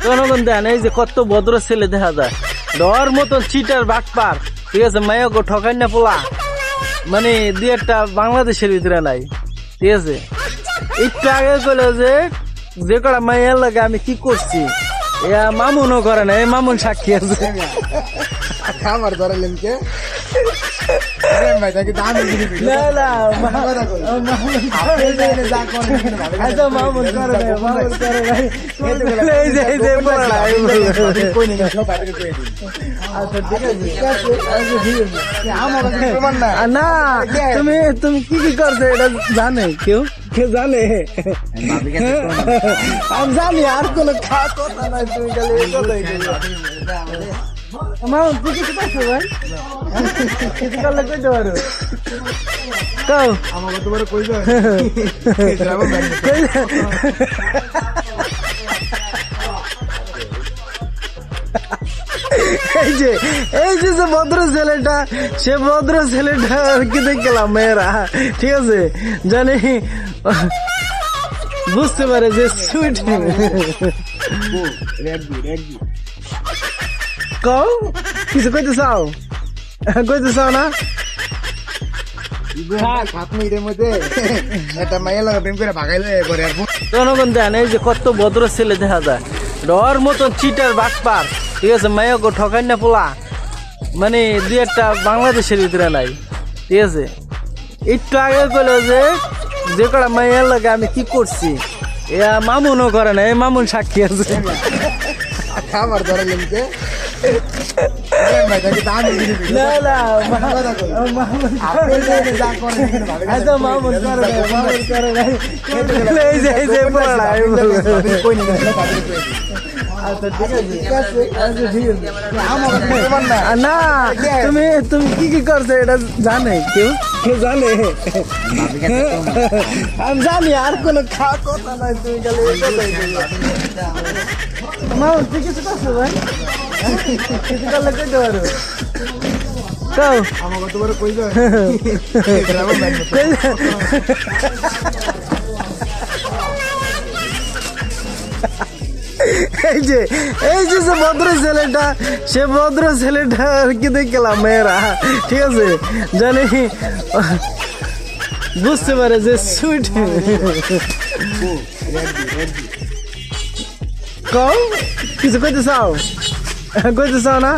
জনগণ দেন এই যে কত ভদ্র ছেলে দেখা যায় ডর মতন চিটার বাটপার ঠিক আছে মায়া গো ঠকাই না পোলা মানে দুই একটা বাংলাদেশের ভিতরে নাই ঠিক আছে একটু আগে কইলো যে কটা মাইয়ার লাগে আমি কি করছি মামুনও করে না এই মামুন সাক্ষী আছে আমার ধরালেন কে না না আচ্ছা মামুন করে না মামুন করে ভাই এই যে বলা আচ্ছা ঠিক আছে না তুমি কি করছো এটা জানে কেউ জানে আমি জানি আর কোনো কথা নাই তুমি মামুন তুই কিছু পাচ্ছো ভাই কিছু করলে কইতে পারো কাও আমাকে তোমার কই যায় এই যে ভদ্র ছেলেটা সে ভদ্র ছেলেটা কি দেখলাম মেয়েরা ঠিক আছে জানি বুঝতে পারে যে সুইট কও কিছু কইতে চাও না জনগণ দেন এই যে কত ভদ্র ছেলে দেখা যায় ডর মতন চিটার বাটপার ঠিক আছে মায়া গো ঠকাই না পোলা মানে দুই একটা বাংলাদেশের ভিতরে নাই ঠিক আছে একটু আগে কইলো যে কটা মাইয়ার লাগে আমি কি করছি মামুনও করে না এই মামুন সাক্ষী আছে আমার ধরালেন কে না না আচ্ছা মামুন করে এই যে বলা আচ্ছা ঠিক আছে না তুমি কি করছো এটা জানে কেউ জানে আমি জানি আর কোনো কথা নাই তুমি মামুন তুই কিছু করছো ভাই কিছু করলে কইতে পারো কাও আমাকে তোমার কই যায় এই যে ভদ্র ছেলেটা সে ভদ্র ছেলেটা কি দেখলাম মেয়েরা ঠিক আছে জানি বুঝতে পারে যে সুইট কও কিছু কইতে চাও না